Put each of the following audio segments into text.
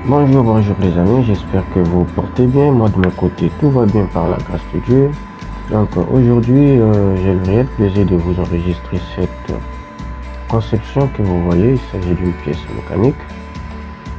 Bonjour les amis, j'espère que vous portez bien. Moi de mon côté, tout va bien par la grâce de Dieu. Donc aujourd'hui, j'ai le réel plaisir de vous enregistrer cette conception que vous voyez. Il s'agit d'une pièce mécanique,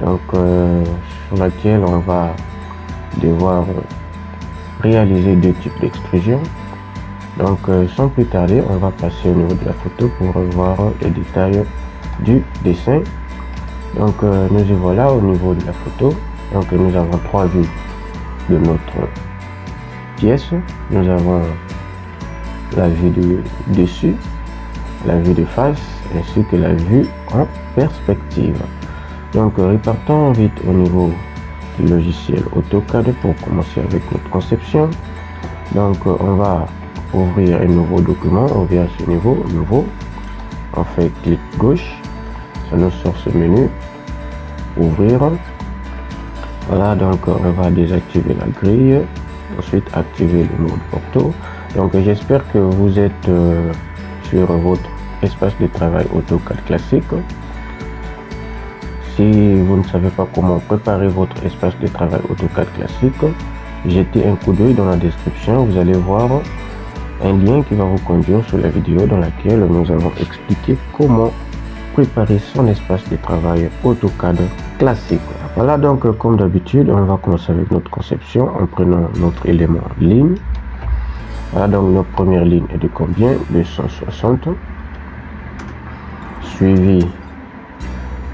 donc sur laquelle on va devoir réaliser deux types d'extrusion. Donc sans plus tarder, on va passer au niveau de la photo pour voir les détails du dessin. Donc nous y voilà au niveau de la photo. Donc nous avons trois vues de notre pièce. Nous avons la vue de dessus, la vue de face ainsi que la vue en perspective. Donc repartons vite au niveau du logiciel AutoCAD pour commencer avec notre conception. Donc on va ouvrir un nouveau document. On vient à ce niveau, nouveau, on fait clic gauche, ça nous sort ce menu, ouvrir. Voilà, donc on va désactiver la grille, ensuite activer le mode ortho. Donc j'espère que vous êtes sur votre espace de travail AutoCAD classique. Si vous ne savez pas comment préparer votre espace de travail AutoCAD classique, jetez un coup d'œil dans la description, vous allez voir un lien qui va vous conduire sur la vidéo dans laquelle nous avons expliqué comment préparer son espace de travail AutoCAD classique. Voilà, donc comme d'habitude, on va commencer avec notre conception en prenant notre élément ligne. Voilà, donc notre première ligne est de combien? De 160, suivi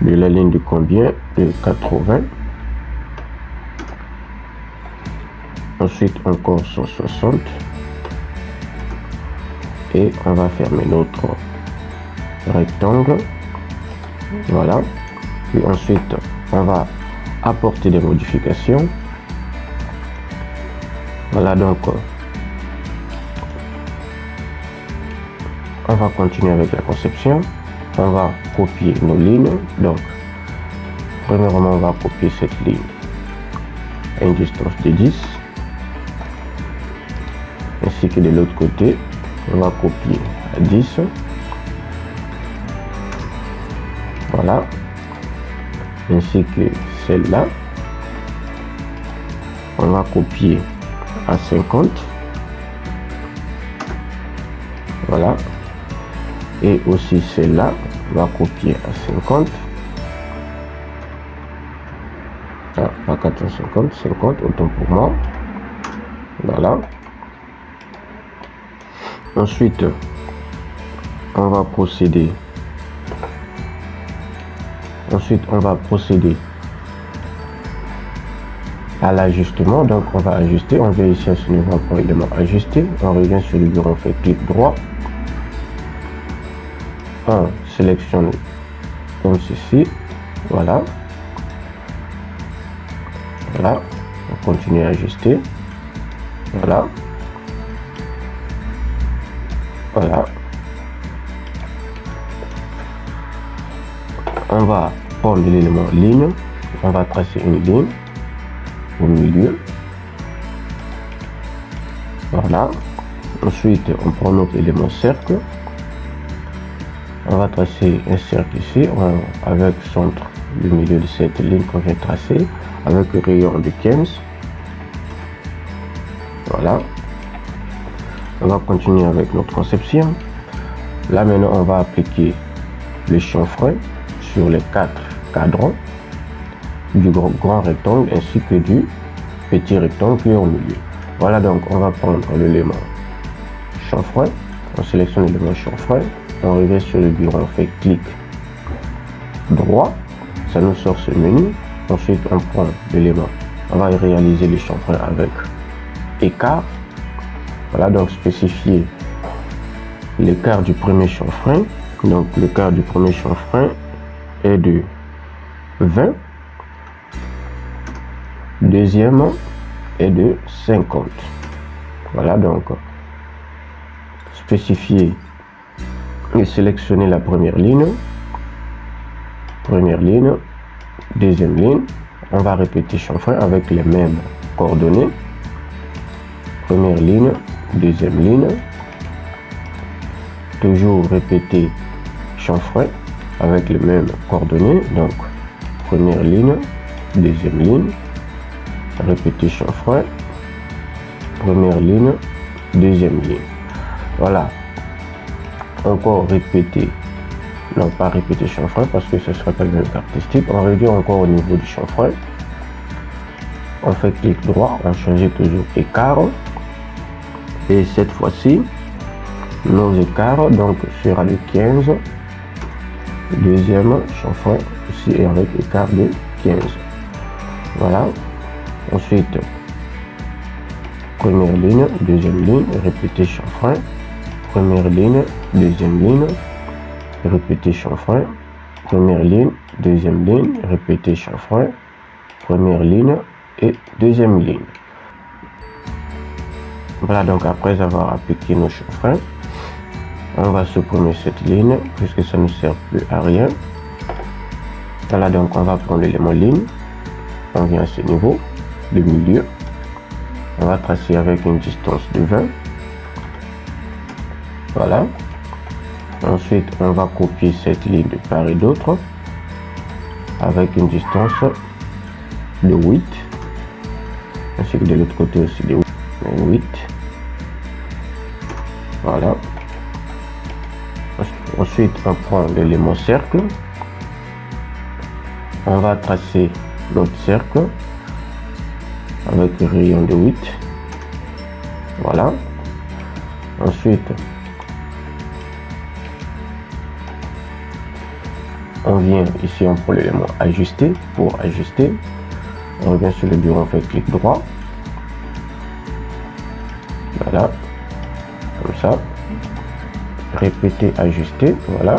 de la ligne de combien? De 80. Ensuite encore 160 et on va fermer notre rectangle. Voilà, puis ensuite on va apporter des modifications. Voilà, donc on va continuer avec la conception. On va copier nos lignes. Donc premièrement, on va copier cette ligne à une distance de 10, ainsi que de l'autre côté on va copier à 10. Voilà, ainsi que celle-là on va copier à 50. Voilà, et aussi celle-là on va copier à 50. Ah, pas 450, 50 autant pour moi. Voilà, ensuite on va procéder à l'ajustement. Donc on va ajuster, on vient ici à ce niveau, on prend l'élément ajuster, on revient sur le bureau, on fait clic droit, on sélectionne comme ceci. Voilà, voilà, on continue à ajuster. Voilà, voilà, on va prendre l'élément ligne, on va tracer une ligne au milieu. Voilà, ensuite on prend notre élément cercle, on va tracer un cercle ici avec centre du milieu de cette ligne qu'on vient tracer avec le rayon de 15. Voilà, on va continuer avec notre conception. Là maintenant on va appliquer le chanfrein sur les 4 cadrans du grand rectangle ainsi que du petit rectangle qui est au milieu. Voilà, donc on va prendre l'élément chanfrein, on sélectionne l'élément chanfrein, on revient sur le bureau, on fait clic droit, ça nous sort ce menu. Ensuite on prend l'élément, on va réaliser le chanfrein avec écart. Voilà, donc spécifier l'écart du premier chanfrein. Donc l'écart du premier chanfrein est de 20, deuxième est de 50. Voilà, donc spécifier et sélectionner la première ligne, deuxième ligne. On va répéter chanfrein avec les mêmes coordonnées, première ligne, deuxième ligne, toujours répéter chanfrein avec les mêmes coordonnées. Donc première ligne, deuxième ligne, répéter chanfrein, première ligne, deuxième ligne. Voilà. Encore répéter, non pas répéter chanfrein parce que ce sera pas le même caractéristique. On réduit encore au niveau du chanfrein. On fait clic droit, on change toujours écart. Et cette fois-ci, nos écarts donc sera de 15. Deuxième chanfrein aussi et avec écart de 15. Voilà. Ensuite, première ligne, deuxième ligne, répéter chanfrein, première ligne, deuxième ligne, répéter chanfrein, première ligne, deuxième ligne, répéter chanfrein, première ligne et deuxième ligne. Voilà, donc après avoir appliqué nos chanfreins, on va supprimer cette ligne puisque ça ne sert plus à rien. Voilà, donc on va prendre l'élément ligne, on vient à ce niveau, le milieu, on va tracer avec une distance de 20. Voilà. Ensuite, on va copier cette ligne de part et d'autre avec une distance de 8, ainsi que de l'autre côté aussi de 8. Voilà. Ensuite, on prend l'élément cercle. On va tracer notre cercle avec un rayon de 8. Voilà. Ensuite, on vient ici, on prend l'élément ajuster. Pour ajuster, on revient sur le bureau, on fait clic droit. Voilà. Comme ça. Répéter, ajuster, voilà,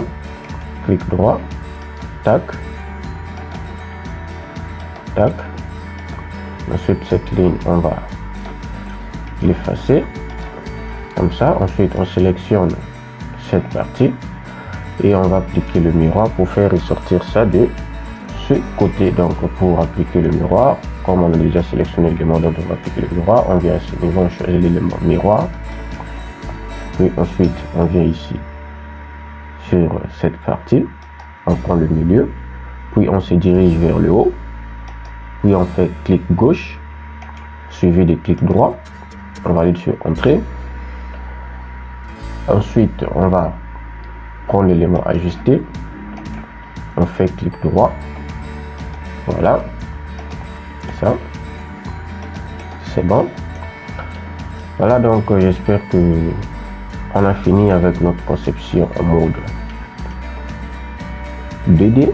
clic droit, tac, tac. Ensuite, cette ligne, on va l'effacer, comme ça. Ensuite, on sélectionne cette partie et on va appliquer le miroir pour faire ressortir ça de ce côté. Donc, pour appliquer le miroir, comme on a déjà sélectionné l'élément dont on va appliquer le miroir, on vient à ce niveau, on choisit l'élément miroir. Puis ensuite, on vient ici sur cette partie, on prend le milieu, puis on se dirige vers le haut, puis on fait clic gauche, suivi de clic droit, on va aller sur entrée. Ensuite, on va prendre l'élément ajusté, on fait clic droit, voilà, ça, c'est bon. Voilà, donc j'espère que on a fini avec notre conception en mode 2D.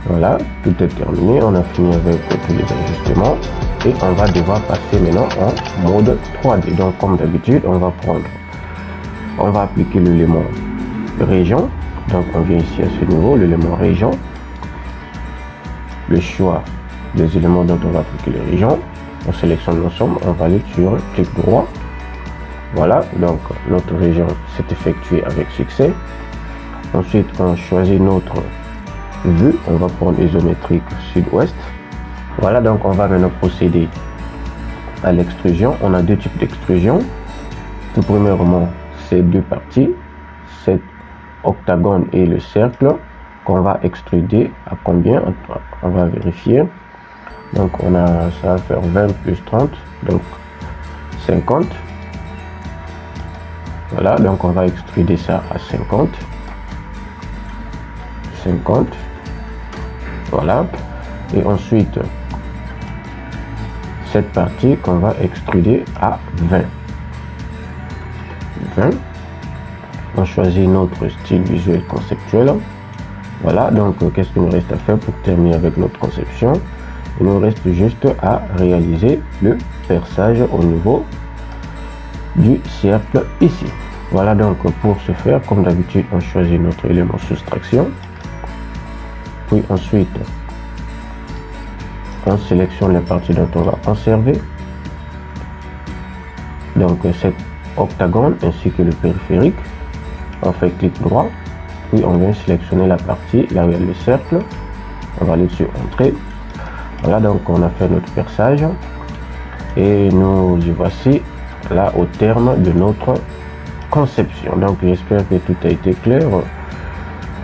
Voilà, tout est terminé. On a fini avec tous les ajustements et on va devoir passer maintenant en mode 3D. Donc, comme d'habitude, on va appliquer l'élément région. Donc, on vient ici à ce niveau, l'élément région, le choix des éléments dont on va appliquer les régions. On sélectionne l'ensemble, on va aller sur clic droit. Voilà, donc notre région s'est effectuée avec succès. Ensuite, on choisit notre vue. On va prendre isométrique sud-ouest. Voilà, donc on va maintenant procéder à l'extrusion. On a deux types d'extrusion. Tout premièrement, ces deux parties, cet octagone et le cercle, qu'on va extruder à combien? On va vérifier. Donc on a, ça va faire 20 plus 30, donc 50. Voilà, donc on va extruder ça à 50. 50. Voilà. Et ensuite, cette partie qu'on va extruder à 20. 20. On choisit notre style visuel conceptuel. Voilà, donc qu'est-ce qu'il nous reste à faire pour terminer avec notre conception? Il nous reste juste à réaliser le perçage au niveau du cercle ici. Voilà, donc pour ce faire, comme d'habitude, on choisit notre élément soustraction. Puis ensuite, on sélectionne les parties dont on va conserver. Donc cet octagone ainsi que le périphérique. On fait clic droit. Puis on vient sélectionner la partie là où il y a le cercle. On va aller sur entrée. Voilà, donc on a fait notre perçage. Et nous y voici là au terme de notre conception. Donc j'espère que tout a été clair.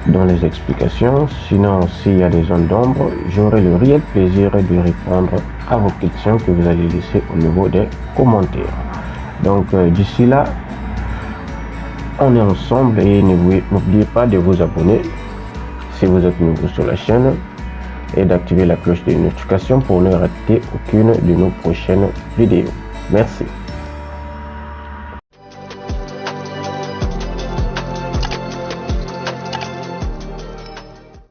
dans les explications. Sinon, s'il y a des zones d'ombre, j'aurai le réel plaisir de répondre à vos questions que vous allez laisser au niveau des commentaires. Donc d'ici là, on est ensemble et n'oubliez pas de vous abonner si vous êtes nouveau sur la chaîne et d'activer la cloche de notification pour ne rater aucune de nos prochaines vidéos. Merci.